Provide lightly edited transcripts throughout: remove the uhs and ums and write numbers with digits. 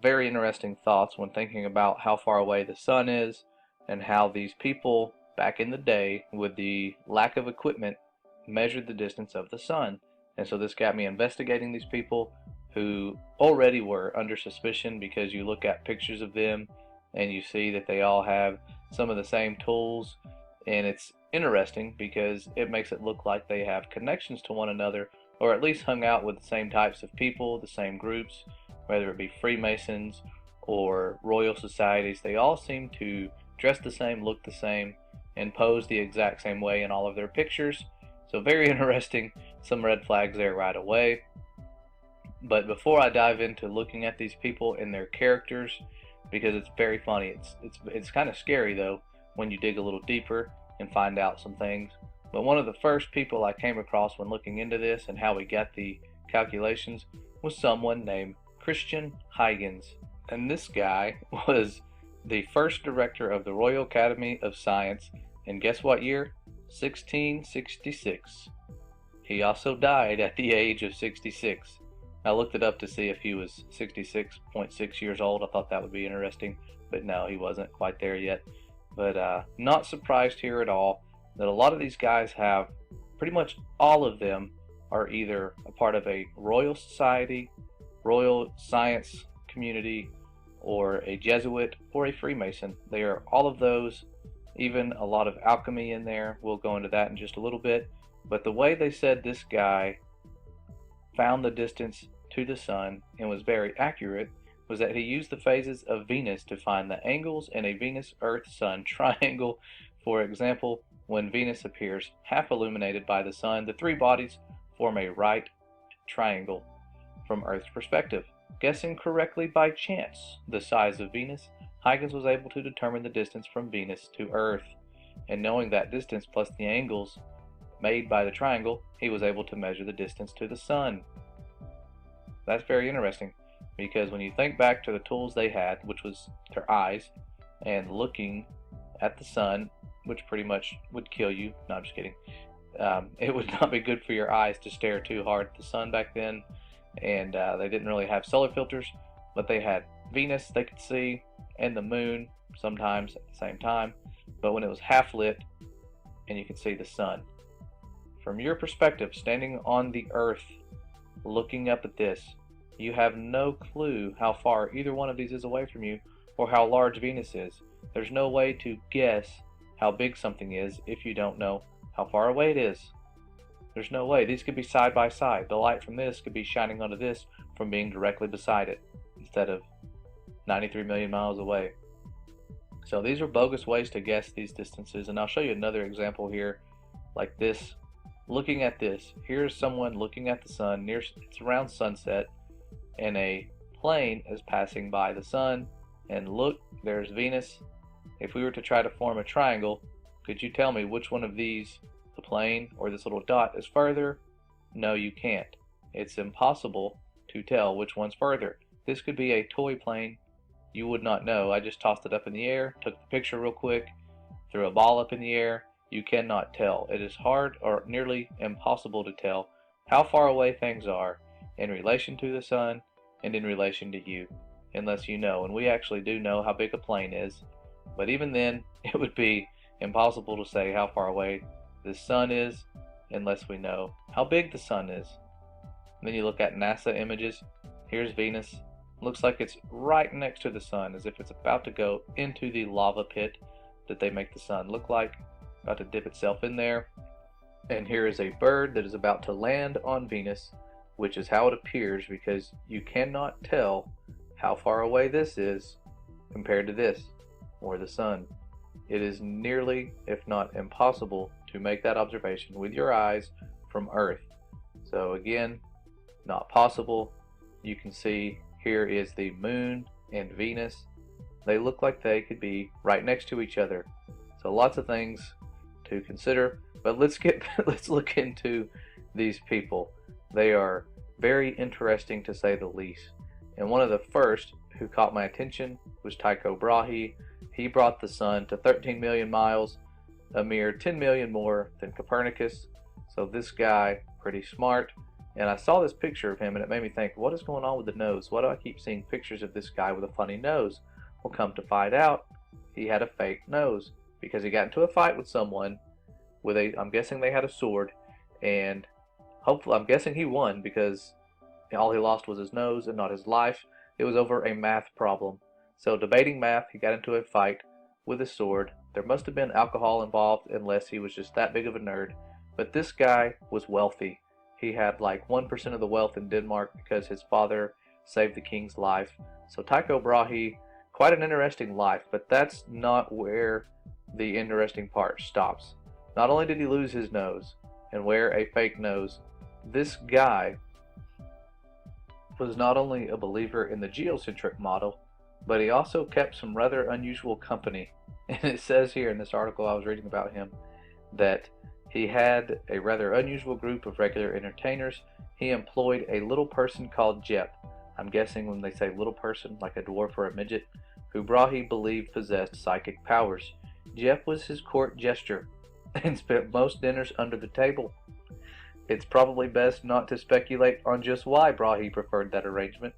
very interesting thoughts when thinking about how far away the sun is and how these people back in the day, with the lack of equipment, measured the distance of the sun. And so this got me investigating these people who already were under suspicion, because you look at pictures of them and you see that they all have some of the same tools, and it's interesting because it makes it look like they have connections to one another, or at least hung out with the same types of people, the same groups, whether it be Freemasons or Royal Societies. They all seem to dress the same, look the same, and pose the exact same way in all of their pictures. So very interesting, some red flags there right away. But before I dive into looking at these people and their characters, because it's very funny, it's kind of scary though when you dig a little deeper and find out some things. But one of the first people I came across when looking into this and how we got the calculations was someone named Christian Huygens. And this guy was the first director of the Royal Academy of Science, and guess what year? 1666. He also died at the age of 66. I looked it up to see if he was 66.6 years old. I thought that would be interesting, but no, he wasn't quite there yet. But not surprised here at all that a lot of these guys have, pretty much all of them are either a part of a Royal Society, Royal Science community, or a Jesuit, or a Freemason. They are all of those, even a lot of alchemy in there. We'll go into that in just a little bit. But the way they said this guy found the distance to the sun and was very accurate was that he used the phases of Venus to find the angles in a Venus-Earth-Sun triangle. For example, when Venus appears half illuminated by the sun, the three bodies form a right triangle from Earth's perspective. Guessing correctly by chance the size of Venus, Huygens was able to determine the distance from Venus to Earth. And knowing that distance plus the angles made by the triangle, he was able to measure the distance to the sun. That's very interesting, because when you think back to the tools they had, which was their eyes, and looking at the sun, which pretty much would kill you. No, I'm just kidding. It would not be good for your eyes to stare too hard at the sun back then, and they didn't really have solar filters, but they had Venus they could see, and the moon sometimes at the same time, but when it was half lit, and you could see the sun. From your perspective, standing on the earth, looking up at this, you have no clue how far either one of these is away from you, or how large Venus is. There's no way to guess how big something is if you don't know how far away it is. There's no way. These could be side by side. The light from this could be shining onto this from being directly beside it, instead of 93 million miles away. So these are bogus ways to guess these distances, and I'll show you another example here, like this. Looking at this, here's someone looking at the sun, it's around sunset, and a plane is passing by the sun, and look, there's Venus. If we were to try to form a triangle, could you tell me which one of these, the plane or this little dot, is further? No, you can't. It's impossible to tell which one's further. This could be a toy plane. You would not know. I just tossed it up in the air, took the picture real quick, threw a ball up in the air. You cannot tell. It is hard or nearly impossible to tell how far away things are in relation to the sun and in relation to you, unless you know. And we actually do know how big a plane is, but even then it would be impossible to say how far away the sun is unless we know how big the sun is. And then you look at NASA images. Here's Venus. Looks like it's right next to the sun, as if it's about to go into the lava pit that they make the sun look like, about to dip itself in there. And here is a bird that is about to land on Venus, which is how it appears, because you cannot tell how far away this is compared to this, or the sun. It is nearly, if not impossible, to make that observation with your eyes from Earth. So again, not possible. You can see here is the moon and Venus. They look like they could be right next to each other. So lots of things to consider, but let's look into these people. They are very interesting, to say the least. And one of the first who caught my attention was Tycho Brahe. He brought the sun to 13 million miles, a mere 10 million more than Copernicus. So this guy, pretty smart, And I saw this picture of him, and it made me think, what is going on with the nose? Why do I keep seeing pictures of this guy with a funny nose? Well, come to find out, he had a fake nose because he got into a fight with someone with I'm guessing they had a sword, and hopefully, I'm guessing he won because all he lost was his nose and not his life. It was over a math problem. So debating math, he got into a fight with a sword. There must have been alcohol involved unless he was just that big of a nerd. But this guy was wealthy. He had like 1% of the wealth in Denmark because his father saved the king's life. So Tycho Brahe, quite an interesting life, but that's not where the interesting part stops. Not only did he lose his nose and wear a fake nose, this guy was not only a believer in the geocentric model, but he also kept some rather unusual company. And it says here in this article I was reading about him that he had a rather unusual group of regular entertainers. He employed a little person called Jep. I'm guessing when they say little person, like a dwarf or a midget, who Brahe believed possessed psychic powers. Jep was his court jester and spent most dinners under the table. It's probably best not to speculate on just why Brahe preferred that arrangement.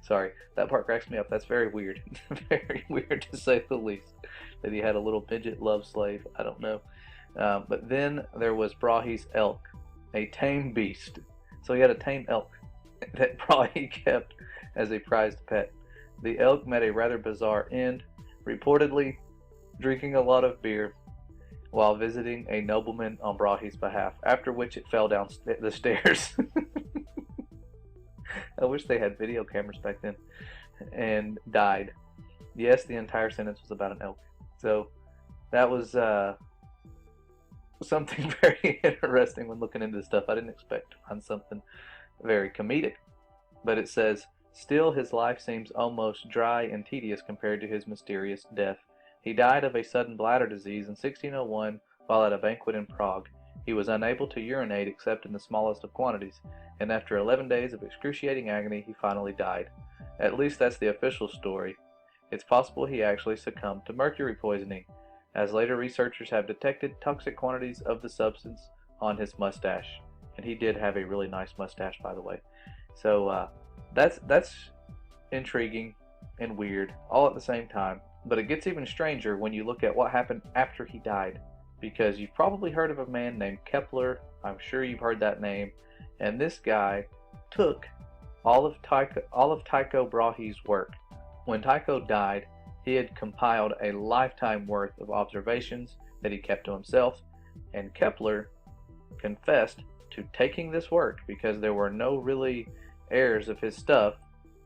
Sorry, that part cracks me up. That's very weird. Very weird to say the least. That he had a little midget love slave. I don't know. But then there was Brahe's elk, a tame beast. So he had a tame elk that Brahe kept as a prized pet. The elk met a rather bizarre end, reportedly drinking a lot of beer while visiting a nobleman on Brahe's behalf, after which it fell down the stairs. I wish they had video cameras back then. And died. Yes, the entire sentence was about an elk. So that was something very interesting when looking into this stuff. I didn't expect to find something very comedic. But it says, still his life seems almost dry and tedious compared to his mysterious death. He died of a sudden bladder disease in 1601 while at a banquet in Prague. He was unable to urinate except in the smallest of quantities, and after 11 days of excruciating agony, he finally died. At least that's the official story. It's possible he actually succumbed to mercury poisoning, as later researchers have detected toxic quantities of the substance on his mustache. And he did have a really nice mustache, by the way. So that's intriguing and weird all at the same time. But it gets even stranger when you look at what happened after he died, because you've probably heard of a man named Kepler. I'm sure you've heard that name. And this guy took all of Tycho Brahe's work. When Tycho died, he had compiled a lifetime worth of observations that he kept to himself, and Kepler confessed to taking this work because there were no really heirs of his stuff,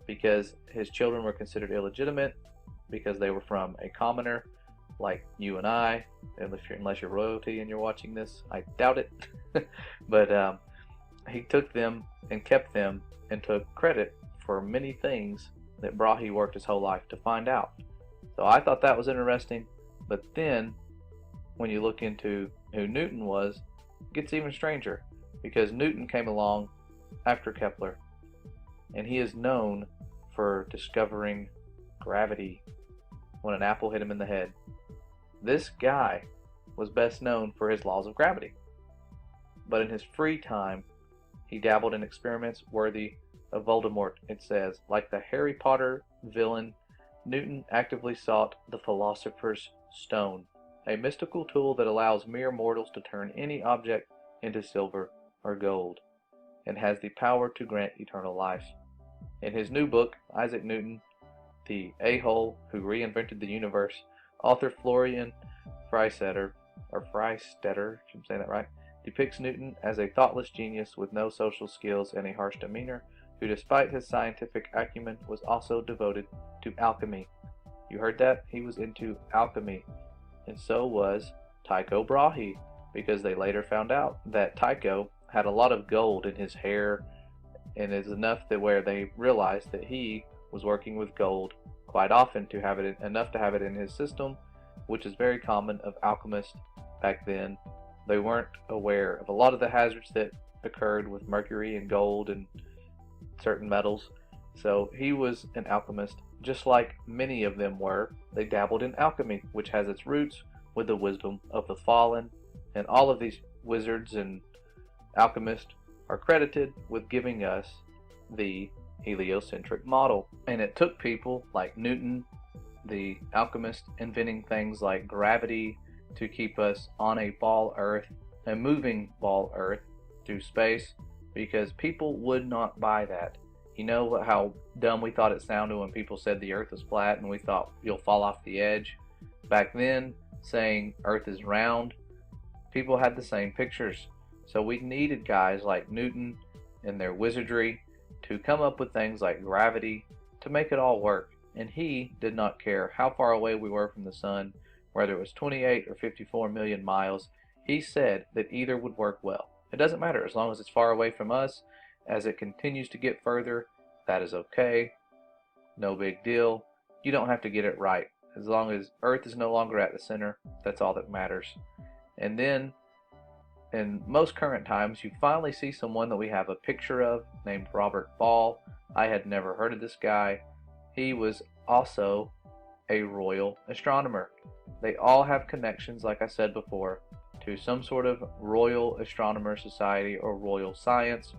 because his children were considered illegitimate, because they were from a commoner like you and I, unless you're royalty and you're watching this. I doubt it. But he took them and kept them and took credit for many things that Brahe worked his whole life to find out. So I thought that was interesting. But then when you look into who Newton was, it gets even stranger, because Newton came along after Kepler, and he is known for discovering gravity when an apple hit him in the head. This guy was best known for his laws of gravity, but in his free time he dabbled in experiments worthy of Voldemort. It says, like the Harry Potter villain, Newton actively sought the Philosopher's Stone, a mystical tool that allows mere mortals to turn any object into silver or gold, and has the power to grant eternal life. In his new book, Isaac Newton, the a-hole who reinvented the universe, author Florian Freistetter, if I'm saying that right, depicts Newton as a thoughtless genius with no social skills and a harsh demeanor, who despite his scientific acumen was also devoted to alchemy. You heard that? He was into alchemy. And so was Tycho Brahe, because they later found out that Tycho had a lot of gold in his hair, and it's enough that where they realized that he was working with gold quite often to have it enough to have it in his system, which is very common of alchemists back then. They weren't aware of a lot of the hazards that occurred with mercury and gold and certain metals. So he was an alchemist, just like many of them were. They dabbled in alchemy, which has its roots with the wisdom of the fallen, and all of these wizards and alchemists are credited with giving us the heliocentric model. And it took people like Newton, the alchemist, inventing things like gravity to keep us on a ball Earth, a moving ball Earth, through space, because people would not buy that. You know how dumb we thought it sounded when people said the Earth was flat and we thought you'll fall off the edge? Back then, saying Earth is round, people had the same pictures. So we needed guys like Newton and their wizardry to come up with things like gravity to make it all work. And he did not care how far away we were from the sun, whether it was 28 or 54 million miles. He said that either would work well. It doesn't matter as long as it's far away from us. As it continues to get further, that is okay. No big deal. You don't have to get it right. As long as Earth is no longer at the center, that's all that matters. And then, in most current times, you finally see someone that we have a picture of named Robert Ball. I had never heard of this guy. He was also a royal astronomer. They all have connections, like I said before, to some sort of Royal Astronomer Society or Royal Science.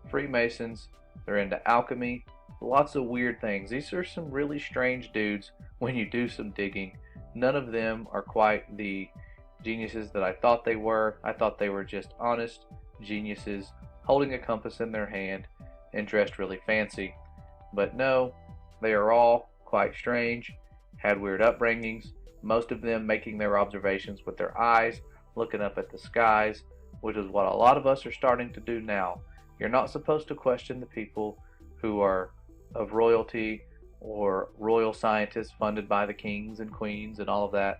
Freemasons, they're into alchemy, lots of weird things. These are some really strange dudes when you do some digging. None of them are quite the geniuses that I thought they were. I thought they were just honest geniuses holding a compass in their hand and dressed really fancy. But no, they are all quite strange, had weird upbringings, most of them making their observations with their eyes, looking up at the skies, which is what a lot of us are starting to do now. You're not supposed to question the people who are of royalty or royal scientists funded by the kings and queens and all of that.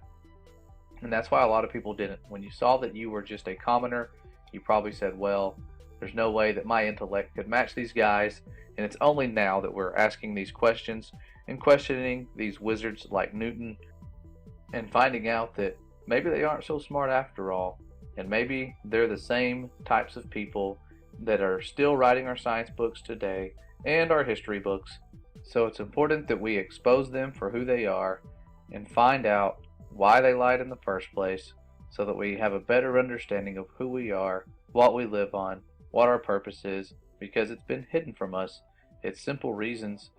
And that's why a lot of people didn't. When you saw that you were just a commoner, you probably said, well, there's no way that my intellect could match these guys. And it's only now that we're asking these questions and questioning these wizards like Newton and finding out that maybe they aren't so smart after all. And maybe they're the same types of people that are still writing our science books today and our history books. So it's important that we expose them for who they are and find out why they lied in the first place, so that we have a better understanding of who we are, what we live on, what our purpose is, because it's been hidden from us. It's simple reasons,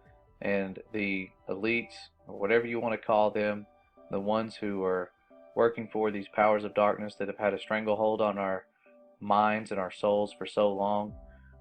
and the elites, or whatever you want to call them, the ones who are working for these powers of darkness that have had a stranglehold on our minds and our souls for so long,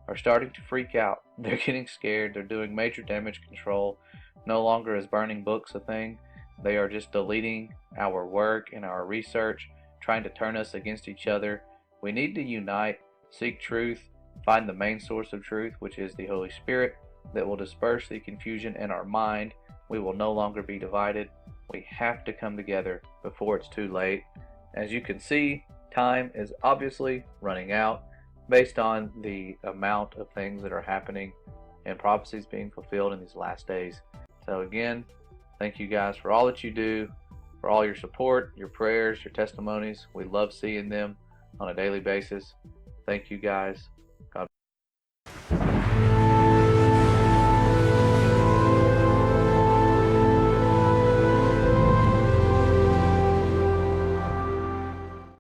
are starting to freak out. They're getting scared. They're doing major damage control. No longer is burning books a thing. They are just deleting our work and our research, trying to turn us against each other. We need to unite, seek truth, find the main source of truth, which is the Holy Spirit, that will disperse the confusion in our mind. We will no longer be divided. We have to come together before it's too late. As you can see, time is obviously running out based on the amount of things that are happening and prophecies being fulfilled in these last days. So again, thank you guys for all that you do, for all your support, your prayers, your testimonies. We love seeing them on a daily basis. Thank you guys.